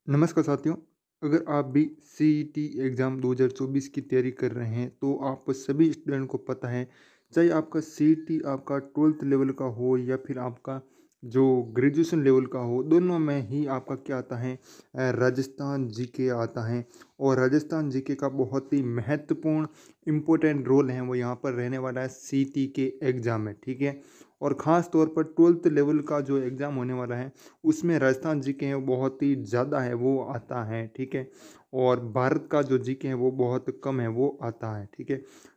नमस्कार साथियों। अगर आप भी सीईटी एग्ज़ाम 2024 की तैयारी कर रहे हैं तो आप सभी स्टूडेंट को पता है, चाहे आपका सीईटी आपका 12th लेवल का हो या फिर आपका जो ग्रेजुएशन लेवल का हो, दोनों में ही आपका क्या आता है, राजस्थान जीके आता है। और राजस्थान जीके का बहुत ही महत्वपूर्ण इम्पोर्टेंट रोल है, वो यहाँ पर रहने वाला है सीईटी के एग्ज़ाम में, ठीक है। और ख़ास तौर पर 12th लेवल का जो एग्ज़ाम होने वाला है उसमें राजस्थान जीके है वो बहुत ही ज़्यादा है वो आता है, ठीक है। और भारत का जो जीके है वो बहुत कम है वो आता है, ठीक है।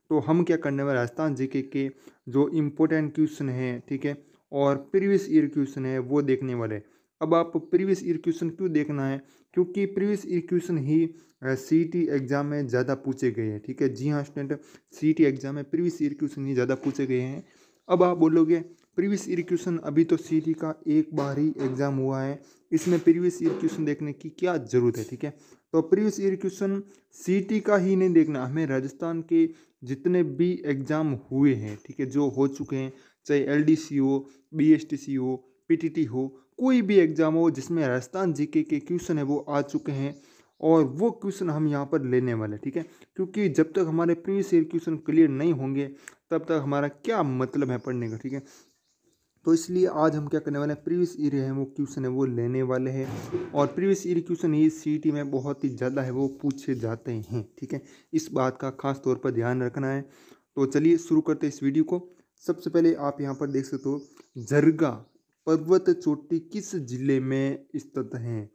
तो हम क्या करने वाले, राजस्थान जीके के जो इम्पोर्टेंट क्वेश्चन हैं, ठीक है, और प्रीवियस ईयर क्वेश्चन है वो देखने वाले। अब आप प्रीवियस ईयर क्वेश्चन क्यों देखना है, क्योंकि प्रीवियस ईयर क्वेश्चन ही सीईटी एग्ज़ाम में ज़्यादा पूछे गए हैं, ठीक है। जी हाँ स्टूडेंट, सीईटी एग्ज़ाम में प्रीवियस ईयर क्वेश्चन ही ज़्यादा पूछे गए हैं। अब आप बोलोगे प्रीवियस ईयर क्वेश्चन, अभी तो सीईटी का एक बार ही एग्ज़ाम हुआ है, इसमें प्रीवियस ईयर क्वेश्चन देखने की क्या ज़रूरत है, ठीक है। तो प्रीवियस ईयर क्वेश्चन सीईटी का ही नहीं देखना, हमें राजस्थान के जितने भी एग्ज़ाम हुए हैं, ठीक है, जो हो चुके हैं, चाहे एलडीसी हो, बीएसटीसी हो, पीटीटी हो, कोई भी एग्ज़ाम हो जिसमें राजस्थान जीके के क्वेश्चन है वो आ चुके हैं, और वो क्वेश्चन हम यहाँ पर लेने वाले, ठीक है। क्योंकि जब तक हमारे प्रीवियस ईयर क्वेश्चन क्लियर नहीं होंगे तब तक हमारा क्या मतलब है पढ़ने का, ठीक है। तो इसलिए आज हम क्या करने वाले हैं, प्रीवियस ईयर है वो क्वेश्चन है वो लेने वाले हैं। और प्रीवियस ईयर क्वेश्चन ही सीईटी में बहुत ही ज़्यादा है वो पूछे जाते हैं, ठीक है। इस बात का खास तौर पर ध्यान रखना है। तो चलिए शुरू करते हैं इस वीडियो को। सबसे पहले आप यहाँ पर देख सकते हो, जरगा पर्वत चोटी किस जिले में स्थित है।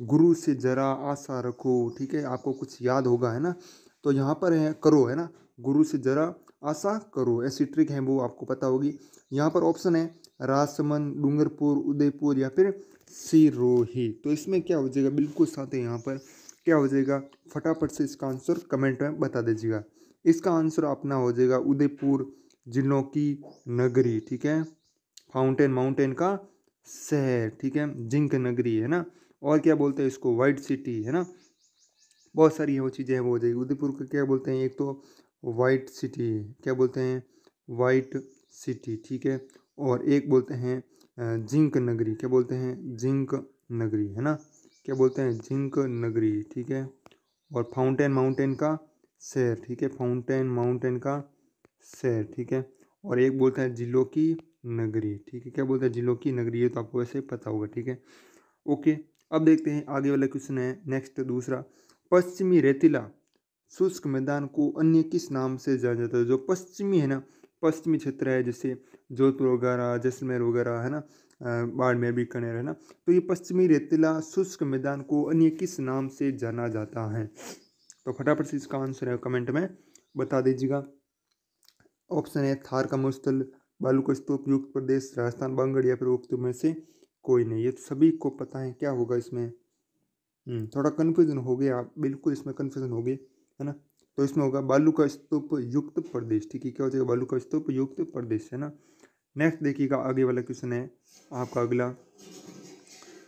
गुरु से जरा आशा रखो, ठीक है, आपको कुछ याद होगा है ना। तो यहाँ पर है करो, है ना, गुरु से जरा आशा करो, ऐसी ट्रिक है वो आपको पता होगी। यहाँ पर ऑप्शन है राजसमंद, डूंगरपुर, उदयपुर या फिर सिरोही। तो इसमें क्या हो जाएगा, बिल्कुल साथ है यहाँ पर क्या हो जाएगा, फटाफट से इसका आंसर कमेंट में बता दीजिएगा। इसका आंसर अपना हो जाएगा उदयपुर, जिलों की नगरी, ठीक है, फाउंटेन माउंटेन का शहर, ठीक है, जिंक नगरी, है ना। और क्या बोलते हैं इसको, वाइट सिटी, है ना। बहुत सारी वो चीज़ें हैं वो हो जाएगी। उदयपुर को क्या बोलते हैं, एक तो वाइट सिटी, क्या बोलते हैं, वाइट सिटी, ठीक है। और एक बोलते हैं जिंक नगरी, क्या बोलते हैं, जिंक नगरी, है ना, क्या बोलते हैं, जिंक नगरी, ठीक है। और फाउंटेन माउंटेन का शहर, ठीक है, फाउंटेन माउंटेन का शहर, ठीक है। और एक बोलते हैं जिलों की नगरी, ठीक है, क्या बोलते हैं, जिलों की नगरी, ये तो आपको वैसे ही पता होगा, ठीक है। ओके, अब देखते हैं आगे वाला क्वेश्चन है नेक्स्ट दूसरा। पश्चिमी रेतीला शुष्क मैदान को अन्य किस नाम से जाना जाता है। जो पश्चिमी है ना, पश्चिमी क्षेत्र है, जैसे जोधपुर वगैरह, जैसलमेर वगैरह, है ना, बाड़मेर बीकानेर, है ना। तो ये पश्चिमी रेतीला शुष्क मैदान को अन्य किस नाम से जाना जाता है। तो फटाफट से इसका आंसर है कमेंट में बता दीजिएगा। ऑप्शन है थार का मरुस्थल, बालू का स्तूप, युक्त प्रदेश, राजस्थान बांगड़ या फिर उक्त में से कोई नहीं। ये तो सभी को पता है क्या होगा इसमें। थोड़ा कन्फ्यूजन हो गया आप, बिल्कुल इसमें कन्फ्यूजन हो गई, है ना। तो इसमें होगा बालू का स्तूप युक्त प्रदेश, ठीक है, क्या हो जाएगा, बालू का स्तूप युक्त प्रदेश, है ना। नेक्स्ट देखिएगा आगे वाला क्वेश्चन है आपका अगला।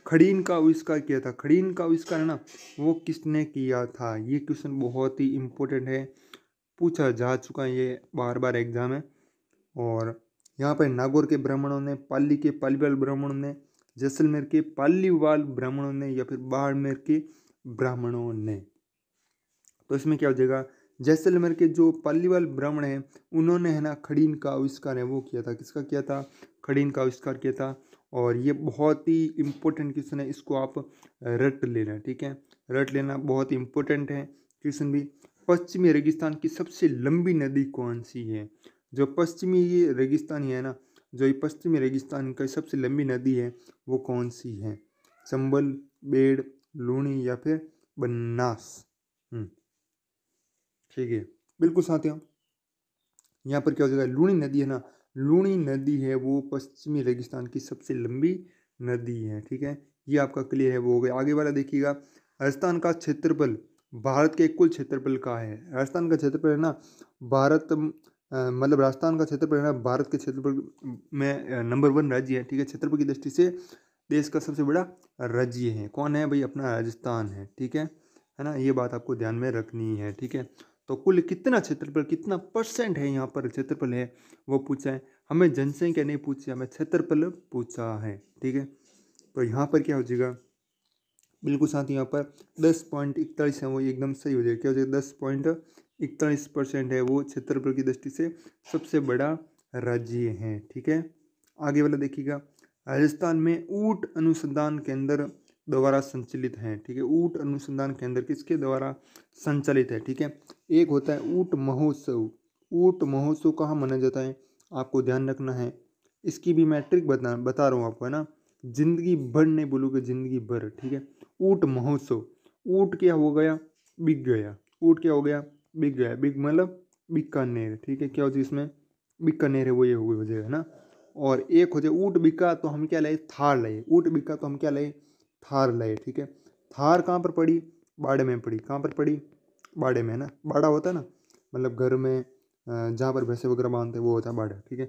खड़ीन का आविष्कार किया था, खड़ीन का आविष्कार है ना, वो किसने किया था। ये क्वेश्चन बहुत ही इंपॉर्टेंट है, पूछा जा चुका है ये बार बार एग्जाम है। और यहाँ पर नागौर के ब्राह्मणों ने, पाली के पालीवाल ब्राह्मणों ने, जैसलमेर के पालीवाल ब्राह्मणों ने या फिर बाड़मेर के ब्राह्मणों ने। तो इसमें क्या हो जाएगा, जैसलमेर के जो पालीवाल ब्राह्मण हैं उन्होंने, है ना, खड़ीन का आविष्कार है वो किया था। किसका किया था, खड़ीन का आविष्कार किया था। और ये बहुत ही इंपॉर्टेंट क्वेश्चन है, इसको आप रट लेना, ठीक है, रट लेना, बहुत इंपॉर्टेंट है क्वेश्चन भी। पश्चिमी रेगिस्तान की सबसे लंबी नदी कौन सी है। जो पश्चिमी ये रेगिस्तान है ना, जो ये पश्चिमी रेगिस्तान का सबसे लंबी नदी है वो कौन सी है। चंबल, बेड़, लूनी या फिर बनास। ठीक है, बिल्कुल साथियों, यहाँ पर क्या हो जाएगा, लूनी नदी है ना, लूनी नदी है वो पश्चिमी रेगिस्तान की सबसे लंबी नदी है, ठीक है। ये आपका क्लियर है, वो हो गया। आगे वाला देखिएगा, राजस्थान का क्षेत्रफल भारत के कुल क्षेत्रफल का है। राजस्थान का क्षेत्रफल है ना, भारत मतलब राजस्थान का क्षेत्रफल है ना, भारत के क्षेत्रफल में नंबर 1 राज्य है, ठीक है। क्षेत्रफल की दृष्टि से देश का सबसे बड़ा राज्य है, कौन है भाई, अपना राजस्थान है, ठीक है ना। ये बात आपको ध्यान में रखनी है, ठीक है। तो कुल कितना क्षेत्रफल, कितना परसेंट है यहाँ पर क्षेत्रफल है वो पूछा है हमें, जनसंख्या नहीं पूछी, हमें क्षेत्रफल पूछा है, ठीक है। तो यहाँ पर क्या हो जाएगा, बिल्कुल साथ ही यहाँ पर 10.41 है वो एकदम सही हो जाएगा। क्या हो जाएगा? 10.41% है वो क्षेत्रफल की दृष्टि से सबसे बड़ा राज्य है। ठीक है, आगे वाला देखिएगा। राजस्थान में ऊंट अनुसंधान केंद्र द्वारा संचालित है। ठीक है, ऊंट अनुसंधान केंद्र किसके द्वारा संचालित है? ठीक है, एक होता है ऊंट महोत्सव। ऊंट महोत्सव कहाँ मनाया जाता है? आपको ध्यान रखना है, इसकी भी मैट्रिक बता रहा हूँ आपको, है ना। जिंदगी भर नहीं बोलोगे, जिंदगी भर। ठीक है, ऊंट महोत्सव। ऊंट क्या हो गया? बिक गया। ऊंट क्या हो गया? बिक गया। बिक मतलब बीकानेर। ठीक है, क्या हो जाए इसमें? बीकानेर है वो, ये हो जाएगा, है ना। और एक हो जाए ऊंट बिका तो हम क्या लाए? थार लाए। ऊंट बिका तो हम क्या लाए? थार लाए। ठीक है, थार कहाँ पर पड़ी? बाड़े में पड़ी। कहाँ पर पड़ी? बाड़े में, है ना। बाड़ा होता है ना, मतलब घर में जहाँ पर भैंसे वगैरह बांधते हैं वो होता है बाड़ा। ठीक है,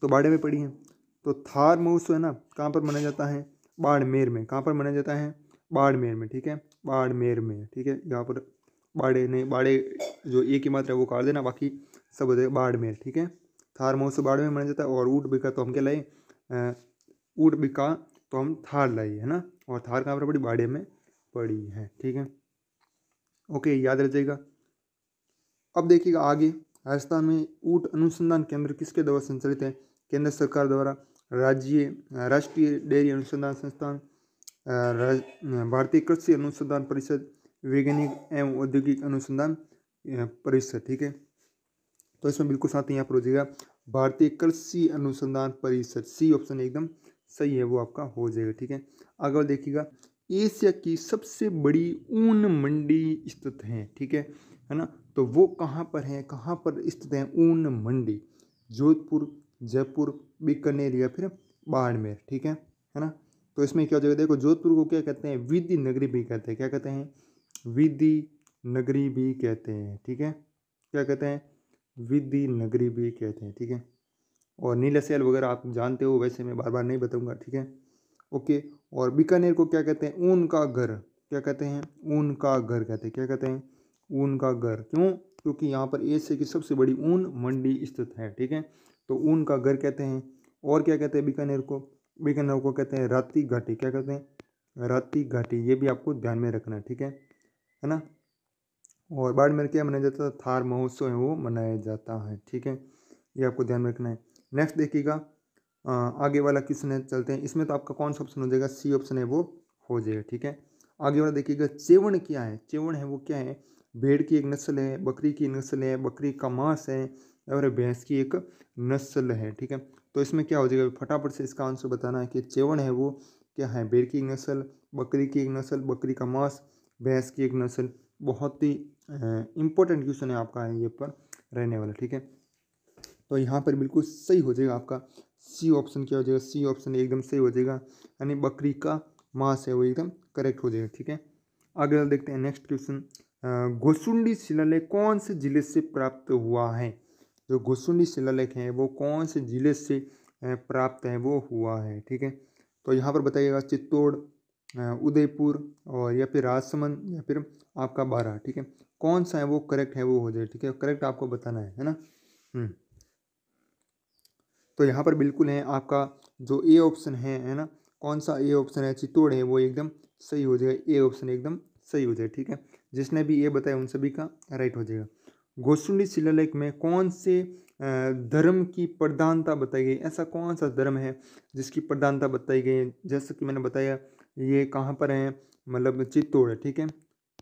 तो बाड़े में पड़ी है। तो थार महोत्सव है ना, कहाँ पर मनाया जाता है? बाड़मेर में। कहाँ पर मनाया जाता है? बाड़मेर में। ठीक है, बाड़मेर में। ठीक है, यहाँ पर बाड़े नहीं, बाड़े जो एक ही मात्रा है वो काट देना, बाकी सब हो जाएगा बाड़मेर। ठीक है, थार महोत्सव बाड़मेर में मनाया जाता है। और ऊँट बिका तो हम क्या लाए? ऊँट बिका तो हम थार लाए, है ना। और थार कहाँ पर पड़ी? बाड़े में पड़ी है। ठीक है, ओके, याद रह जाएगा। अब देखिएगा आगे, राजस्थान में ऊंट अनुसंधान केंद्र किसके द्वारा संचालित है? केंद्र सरकार द्वारा। राष्ट्रीय डेयरी अनुसंधान संस्थान, भारतीय कृषि अनुसंधान परिषद, वैज्ञानिक एवं औद्योगिक अनुसंधान परिषद। ठीक है, तो इसमें बिल्कुल साथ ही यहाँ पर हो जाएगा भारतीय कृषि अनुसंधान परिषद। सी ऑप्शन एकदम सही है, वो आपका हो जाएगा। ठीक है, आगे देखिएगा। एशिया की सबसे बड़ी ऊन मंडी स्थित है। ठीक है ना। तो वो कहाँ पर है? कहाँ पर स्थित है ऊन मंडी? जोधपुर, जयपुर, बीकानेर या फिर बाड़मेर। ठीक है ना। तो इसमें क्या हो जाएगा? देखो, जोधपुर को क्या कहते हैं? विधि नगरी भी कहते हैं। क्या कहते हैं? विधि नगरी भी कहते हैं। ठीक है, क्या कहते हैं? विधि नगरी भी कहते हैं। ठीक है, और नीलसेल वगैरह आप जानते हो, वैसे मैं बार बार नहीं बताऊंगा। ठीक है, ओके। और बीकानेर को क्या कहते हैं? ऊन का घर। क्या कहते हैं? ऊन का घर कहते हैं। क्या कहते हैं? ऊन का घर। क्यों? क्योंकि यहाँ पर एशिया की सबसे बड़ी ऊन मंडी स्थित है। ठीक है, तो ऊन का घर कहते हैं। और क्या कहते हैं बीकानेर को? बीकानेर को कहते हैं राती घाटी। क्या कहते हैं? राती घाटी। ये भी आपको ध्यान में रखना है। ठीक है ना। और बाड़मेर क्या मनाया जाता है? थार महोत्सव है वो मनाया जाता है। ठीक है, ये आपको ध्यान में रखना है। नेक्स्ट देखिएगा, आगे वाला क्वेश्चन है, चलते हैं। इसमें तो आपका कौन सा ऑप्शन हो जाएगा? सी ऑप्शन है वो हो जाएगा। ठीक है, आगे वाला देखिएगा। चेवण क्या है? चेवण है वो क्या है? भेड़ की एक नस्ल है, बकरी की नस्ल है, बकरी का मांस है, और भैंस की एक नस्ल है। ठीक है, तो इसमें क्या हो जाएगा? फटाफट से इसका आंसर बताना है कि चेवण है वो क्या है? भेड़ की एक नस्ल, बकरी की एक नस्ल, बकरी का मांस, भैंस की एक नस्ल। बहुत ही इंपॉर्टेंट क्वेश्चन है आपका ये पर रहने वाला। ठीक है, तो यहाँ पर बिल्कुल सही हो जाएगा आपका सी ऑप्शन। क्या हो जाएगा? सी ऑप्शन एकदम सही हो जाएगा, यानी बकरी का मांस है वो एकदम करेक्ट हो जाएगा। ठीक है, आगे वाला देखते हैं। नेक्स्ट क्वेश्चन, घुसुंडी शिलालेख कौन से जिले से प्राप्त हुआ है? जो घुसुंडी शिलालेख है वो कौन से जिले से प्राप्त है वो हुआ है? ठीक है, तो यहाँ पर बताइएगा चित्तौड़, उदयपुर, और या फिर राजसमंद, या फिर आपका बारह। ठीक है, कौन सा है वो करेक्ट है वो हो जाए। ठीक है, करेक्ट आपको बताना है ना। तो यहाँ पर बिल्कुल है आपका जो ए ऑप्शन है ना। कौन सा ए ऑप्शन है? चित्तौड़ है वो एकदम सही हो जाएगा। ए ऑप्शन एकदम सही हो जाएगा। ठीक है, जिसने भी ए बताया उन सभी का राइट हो जाएगा। गोसुंडी शिलालेख में कौन से धर्म की प्रधानता बताई गई? ऐसा कौन सा धर्म है जिसकी प्रधानता बताई गई है? जैसे कि मैंने बताया, ये कहाँ पर है? मतलब चित्तौड़ है। ठीक है,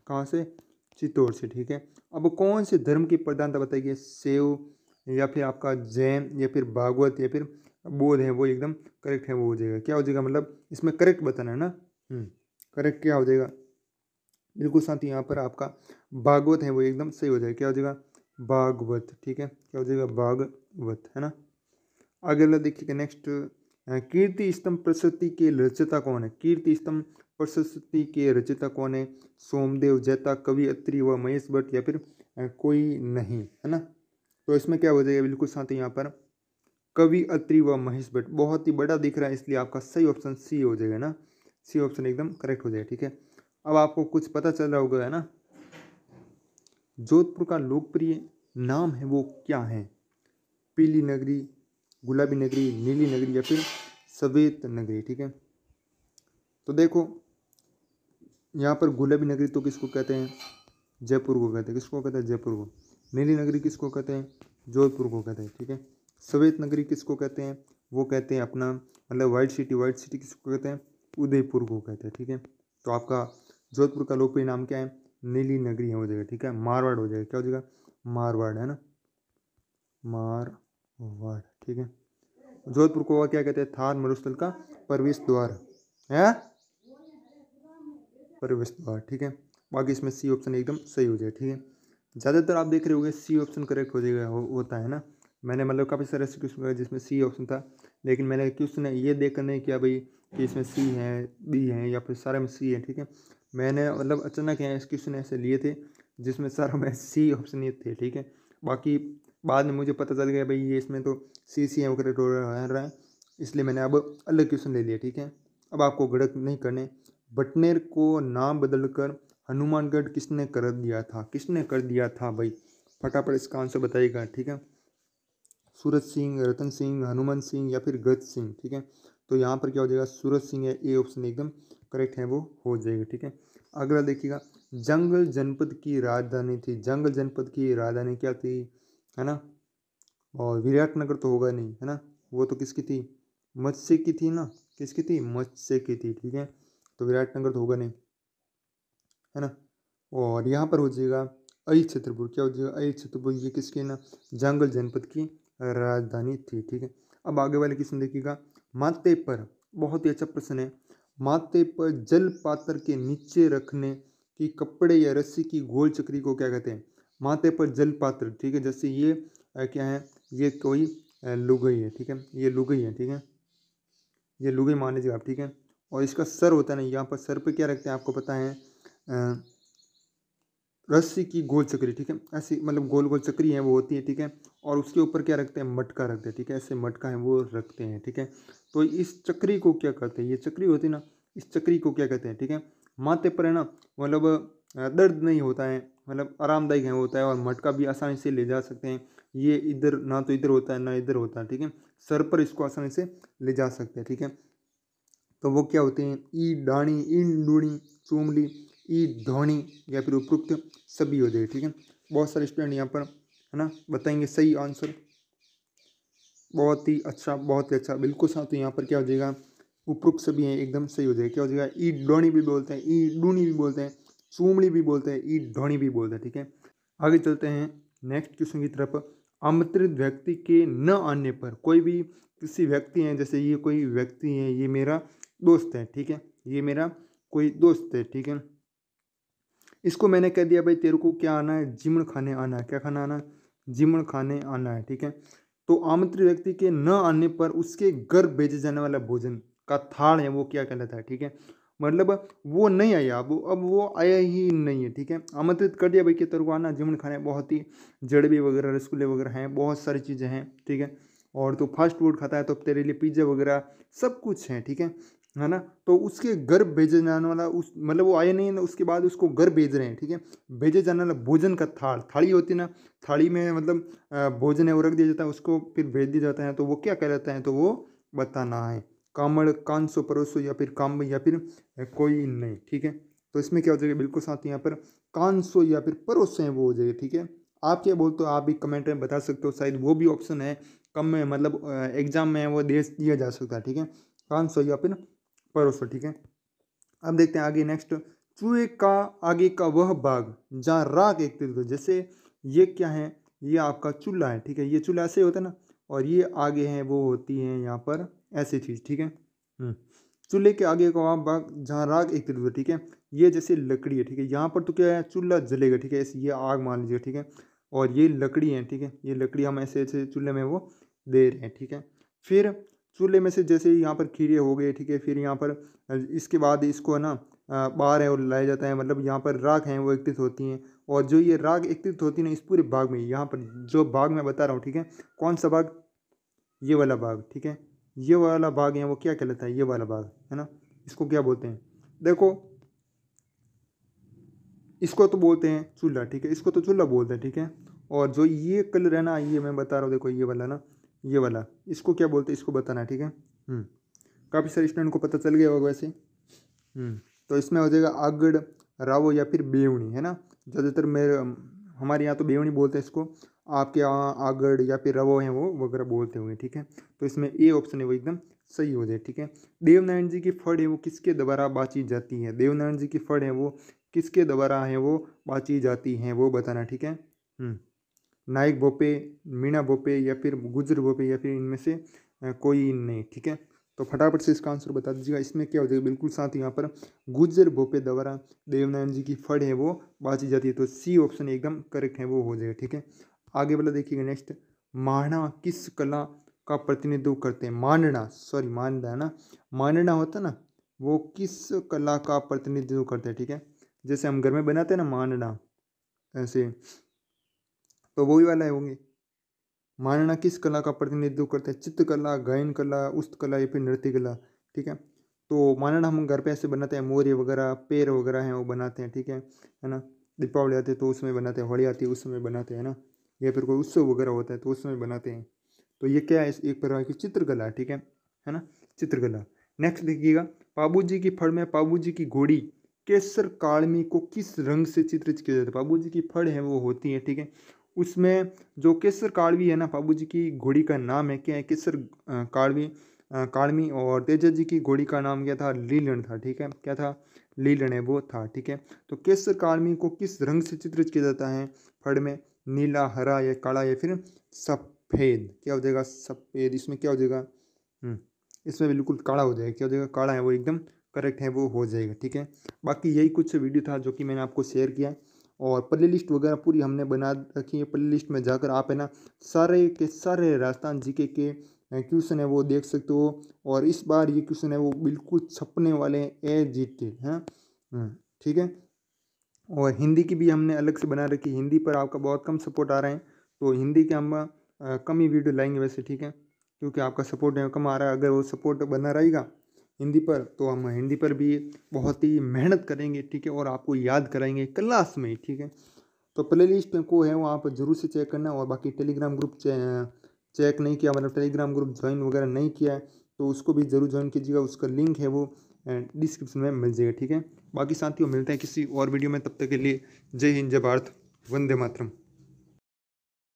कहाँ से? चित्तौड़ से। ठीक है, अब कौन से धर्म की प्रधानता बताई गई है? शैव, या फिर आपका जैन, या फिर भागवत, या फिर बौद्ध है वो एकदम करेक्ट है वो हो जाएगा। क्या हो जाएगा? मतलब इसमें करेक्ट बताना है ना। करेक्ट क्या हो जाएगा? बिल्कुल साथ ही यहाँ पर आपका भागवत है वो एकदम सही हो जाएगा। क्या हो जाएगा? भागवत। ठीक है, क्या हो जाएगा? भागवत, है ना। आगे वाला देखिएगा। नेक्स्ट, कीर्ति स्तंभ प्रशस्ति के रचयिता कौन है? कीर्ति स्तंभ प्रशस्ति के रचयिता कौन है? सोमदेव, जैता, कवि अत्रि व महेश भट्ट, या फिर कोई नहीं, है ना। तो इसमें क्या हो जाएगा? बिल्कुल साथ ही यहाँ पर कवि अत्रि व महेश भट्ट। बहुत ही बड़ा दिख रहा है, इसलिए आपका सही ऑप्शन सी हो जाएगा ना। सी ऑप्शन एकदम करेक्ट हो जाएगा। ठीक है, अब आपको कुछ पता चल रहा होगा, है ना। जोधपुर का लोकप्रिय नाम है वो क्या है? पीली नगरी, गुलाबी नगरी, नीली नगरी, या फिर सफेद नगरी। ठीक है, तो देखो, यहाँ पर गुलाबी नगरी तो किसको कहते हैं? जयपुर को कहते हैं। किसको कहते हैं? जयपुर को। नीली नगरी किसको कहते हैं? जोधपुर को कहते हैं। ठीक है। श्वेत नगरी किसको कहते हैं? वो कहते हैं अपना मतलब वाइट सिटी। वाइट सिटी किसको कहते हैं? उदयपुर को कहते हैं। ठीक है। तो आपका जोधपुर का लोकप्रिय नाम क्या है? नीली नगरी हो जाएगा। ठीक है। मारवाड़ हो जाएगा। क्या हो जाएगा? मारवाड़, है ना, मारवाड़। ठीक है। जोधपुर को क्या कहते हैं? थार मरुस्थल का प्रवेश द्वार है, प्रवेश द्वार। ठीक है। बाकी इसमें सी ऑप्शन एकदम सही हो जाए। ठीक है। ज़्यादातर आप देख रहे होंगे सी ऑप्शन करेक्ट हो जाएगा, होता है ना। मैंने मतलब काफ़ी सारे ऐसे क्वेश्चन करे जिसमें सी ऑप्शन था, लेकिन मैंने क्वेश्चन ये देखकर नहीं किया भाई कि इसमें सी है, बी है, या फिर सारे में सी है। ठीक है। मैंने मतलब अचानक है इस क्वेश्चन ऐसे लिए थे जिसमें सारा में सी ऑप्शन ये थे। ठीक है। बाकी बाद में मुझे पता चल गया भाई ये इसमें तो सी है वो करेक्ट हो रहा है, इसलिए मैंने अब अलग क्वेश्चन ले लिया। ठीक है। अब आपको गलत नहीं करने। बटनेर को नाम बदलकर हनुमानगढ़ किसने कर दिया था? किसने कर दिया था भाई? फटाफट इसका आंसर बताइएगा। ठीक है। सूरज सिंह, रतन सिंह, हनुमान सिंह या फिर गज सिंह। ठीक है। तो यहाँ पर क्या हो जाएगा? सूरज सिंह है, ए ऑप्शन एकदम करेक्ट है, वो हो जाएगा। ठीक है। अगला देखिएगा, जंगल जनपद की राजधानी थी। जंगल जनपद की राजधानी क्या थी? है ना। और विराटनगर तो होगा नहीं, है ना। वो तो किसकी थी? मत्स्य की थी ना। किसकी थी? मत्स्य की थी। ठीक है। तो विराटनगर तो होगा नहीं, है ना। और यहाँ पर हो जाएगा अहिर छत्रपुर। क्या हो जाएगा? अहिर छत्रपुर। ये किसकी ना? जंगल जनपद की राजधानी थी। ठीक है। अब आगे वाले क्वेश्चन देखिएगा, माथे पर, बहुत ही अच्छा प्रश्न है, माथे पर जल पात्र के नीचे रखने की कपड़े या रस्सी की गोल चक्री को क्या कहते हैं? माथे पर जल पात्र। ठीक है। जैसे ये क्या है? ये कोई लुगई है। ठीक है। ये लुगई है। ठीक है। ये लुगई मान लीजिए आप। ठीक है। और इसका सर होता है ना, यहाँ पर सर पे क्या रखते हैं आपको पता है? रस्सी की गोल चक्री। ठीक है। ऐसी मतलब गोल गोल चक्री है वो होती है। ठीक है। और उसके ऊपर क्या रखते हैं? मटका रखते हैं। ठीक है। ऐसे मटका है वो रखते हैं। ठीक है। तो इस चक्री को क्या कहते हैं? ये चक्री होती है ना, इस चक्री को क्या कहते हैं? ठीक है। माथे पर है ना, मतलब दर्द नहीं होता है, मतलब आरामदायक है होता है, और मटका भी आसानी से ले जा सकते हैं। ये इधर ना तो इधर होता है ना इधर होता है। ठीक है। सर पर इसको आसानी से ले जा सकते हैं। ठीक है। तो वो क्या होते हैं? ई डाणी, इन डूणी, चूमली, ई धोनी या फिर उपयुक्त सभी हो जाएगा। ठीक है। बहुत सारे स्टूडेंट यहाँ पर है ना बताएंगे सही आंसर। बहुत ही अच्छा, बहुत ही अच्छा, बिल्कुल साथ। तो यहाँ पर क्या हो जाएगा? उपयुक्त सभी हैं एकदम सही हो जाएगा। क्या हो जाएगा? ई डोनी भी बोलते हैं, ई डूनी भी बोलते हैं, चूमड़ी भी बोलते हैं, ई ढोनी भी बोलते हैं। ठीक है। आगे चलते हैं नेक्स्ट क्वेश्चन की तरफ। आमंत्रित व्यक्ति के न आने पर, कोई भी किसी व्यक्ति हैं, जैसे ये कोई व्यक्ति है, ये मेरा दोस्त है। ठीक है। ये मेरा कोई दोस्त है। ठीक है। इसको मैंने कह दिया भाई तेरे को क्या आना है? जिमण खाने आना है। क्या खाना आना है? जिमण खाने आना है। ठीक है। तो आमंत्रित व्यक्ति के न आने पर उसके घर भेजे जाने वाला भोजन का थाल है वो क्या कहलाता है? ठीक है। मतलब वो नहीं आया, अब वो आया ही नहीं है। ठीक है। आमंत्रित कर दिया भाई कि तेरे को आना जिमण खाने, बहुत ही जलेबी वगैरह, रसगुल्ले वगैरह हैं, बहुत सारी चीज़ें हैं। ठीक है। और तो फास्ट फूड खाता है तो तेरे लिए पिज्ज़ा वगैरह सब कुछ है। ठीक है ना। तो उसके घर भेजे जाने वाला, उस मतलब वो आए नहीं है ना, उसके बाद उसको घर भेज रहे हैं। ठीक है। भेजे जाने वाला भोजन का थाल, थाली होती है ना, थाली में मतलब भोजन है वो रख दिया जाता है, उसको फिर भेज दिया जाता है, तो वो क्या कहलाता है? तो वो बताना है। कामड़, कांसो, परोसो या फिर काम या फिर कोई नहीं। ठीक है। तो इसमें क्या हो जाएगा? बिल्कुल साथ यहाँ पर कांसो या फिर परोसो है वो हो जाएगा। ठीक है। आप क्या बोलते हो? आप भी कमेंट में बता सकते हो, शायद वो भी ऑप्शन है कम में, मतलब एग्जाम में वो दे दिया जा सकता है। ठीक है। कांसो या फिर परोसो। ठीक है। अब देखते हैं आगे नेक्स्ट, चूहे का आगे का वह भाग जहाँ राख एकत्रित हो। जैसे ये क्या है? ये आपका चूल्हा है। ठीक है। ये चूल्हा ऐसे होता है ना, और ये आगे है वो होती है यहाँ पर ऐसी चीज़। ठीक है। चूल्हे के आगे का वह भाग जहाँ राख एकत्रित हो। ठीक है। ये जैसे लकड़ी है। ठीक है। यहाँ पर तो क्या है? चूल्हा जलेगा। ठीक है। ऐसे ये आग मान लीजिए। ठीक है। और ये लकड़ी है। ठीक है। ये लकड़ी हम ऐसे ऐसे चूल्हे में वो दे रहे हैं। ठीक है। फिर चूल्हे में से जैसे यहाँ पर खीरे हो गए। ठीक है। फिर यहाँ पर इसके बाद इसको है ना बाहर है और लाया जाता है, मतलब यहाँ पर राख हैं वो एकत्रित होती हैं। और जो ये राख एकत्रित होती है ना इस पूरे बाग में, यहाँ पर जो बाग मैं बता रहा हूँ, ठीक है, कौन सा बाग? ये वाला बाग। ठीक है। ये वाला बाग है वो क्या कहलाता है? ये वाला बाग, है ना। इसको क्या बोलते हैं? देखो, इसको तो बोलते हैं चूल्हा। ठीक है। इसको तो चूल्हा बोलते हैं। ठीक है। और जो ये कलर है ना, ये मैं बता रहा हूँ, देखो ये वाला ना, ये वाला, इसको क्या बोलते हैं? इसको बताना है। ठीक है। काफ़ी सारे स्टूडेंट को पता चल गया होगा वैसे। तो इसमें हो जाएगा आगड़, रावो या फिर बेवनी, है ना। ज़्यादातर मेरे हमारे यहाँ तो बेवनी बोलते हैं इसको, आपके यहाँ आगड़ या फिर रवो हैं वो वगैरह बोलते होंगे, ठीक है। तो इसमें ए ऑप्शन है वो एकदम सही हो जाए, ठीक है। देवनारायण जी की फड़ है वो किसके द्वारा बाँची जाती है, देवनारायण जी की फड़ है वो किसके द्वारा है वो बाँची जाती हैं, वो बताना, ठीक है। नायक भोपे, मीणा भोपे या फिर गुजर भोपे या फिर इनमें से कोई नहीं, ठीक है। तो फटाफट से इसका आंसर बता दीजिएगा। इसमें क्या हो जाएगा, बिल्कुल साथ यहाँ पर गुजर भोपे द्वारा देवनारायण जी की फड़ है वो बाँची जाती है, तो सी ऑप्शन एकदम करेक्ट है वो हो जाएगा, ठीक है। आगे वाला देखिएगा नेक्स्ट, माणा किस कला का प्रतिनिधित्व करते हैं, मांडना है ना, मांडना होता है ना, वो किस कला का प्रतिनिधित्व करते हैं, ठीक है। जैसे हम घर में बनाते हैं ना मांडना, ऐसे, तो वही वाला है होंगे। मानना किस कला का प्रतिनिधित्व करते हैं, चित्रकला, गायन कला, उस्तकला या फिर नृत्य कला, ठीक है। तो मानना हम घर पे ऐसे बनाते हैं, मोर वगैरह, पेड़ वगैरह हैं वो बनाते हैं, ठीक है ना। दीपावली आती है तो उसमें बनाते हैं, होली आती है उस समय बनाते हैं ना, या फिर कोई उत्सव वगैरह होता है तो उस समय बनाते हैं। तो ये क्या है, एक प्रकार की चित्रकला है, ठीक है ना, चित्रकला। नेक्स्ट देखिएगा, पाबूजी की फड़ में पाबूजी की घोड़ी केसर कालमी को किस रंग से चित्रित किया जाता है, पाबूजी की फड़ है वो होती है, ठीक है। उसमें जो केसर कालवी है ना, पाबूजी की घोड़ी का नाम है क्या है, केसर कालमी, और तेजा जी की घोड़ी का नाम क्या था, लीलन था, ठीक है। क्या था, लीलन है वो था, ठीक है। तो केसर कालमी को किस रंग से चित्रित किया जाता है फड़ में, नीला, हरा या काला या फिर सफ़ेद, क्या हो जाएगा, सफ़ेद। इसमें क्या हो जाएगा, इसमें बिल्कुल काला हो जाएगा, क्या हो जाएगा, काला है वो एकदम करेक्ट है वो हो जाएगा, ठीक है। बाकी यही कुछ वीडियो था जो कि मैंने आपको शेयर किया, और प्ले लिस्ट वगैरह पूरी हमने बना रखी है। प्ले लिस्ट में जाकर आप है ना सारे के सारे राजस्थान जीके के क्वेश्चन है वो देख सकते हो, और इस बार ये क्वेश्चन है वो बिल्कुल छपने वाले हैं एज इट इज हैं, ठीक है। और हिंदी की भी हमने अलग से बना रखी, हिंदी पर आपका बहुत कम सपोर्ट आ रहा है, तो हिंदी के हम कम ही वीडियो लाएंगे वैसे, ठीक है, क्योंकि आपका सपोर्ट कम आ रहा है। अगर वो सपोर्ट बना रहेगा हिंदी पर तो हम हिंदी पर भी बहुत ही मेहनत करेंगे, ठीक है, और आपको याद कराएंगे क्लास में, ठीक है। तो प्ले लिस्ट को है वो आप जरूर से चेक करना, और बाकी टेलीग्राम ग्रुप चेक नहीं किया, मतलब टेलीग्राम ग्रुप ज्वाइन वगैरह नहीं किया है तो उसको भी ज़रूर ज्वाइन कीजिएगा, उसका लिंक है वो डिस्क्रिप्शन में मिल जाएगा, ठीक है। बाकी साथियों मिलते हैं किसी और वीडियो में, तब तक के लिए जय हिंद, जय भारत, वंदे मातरम।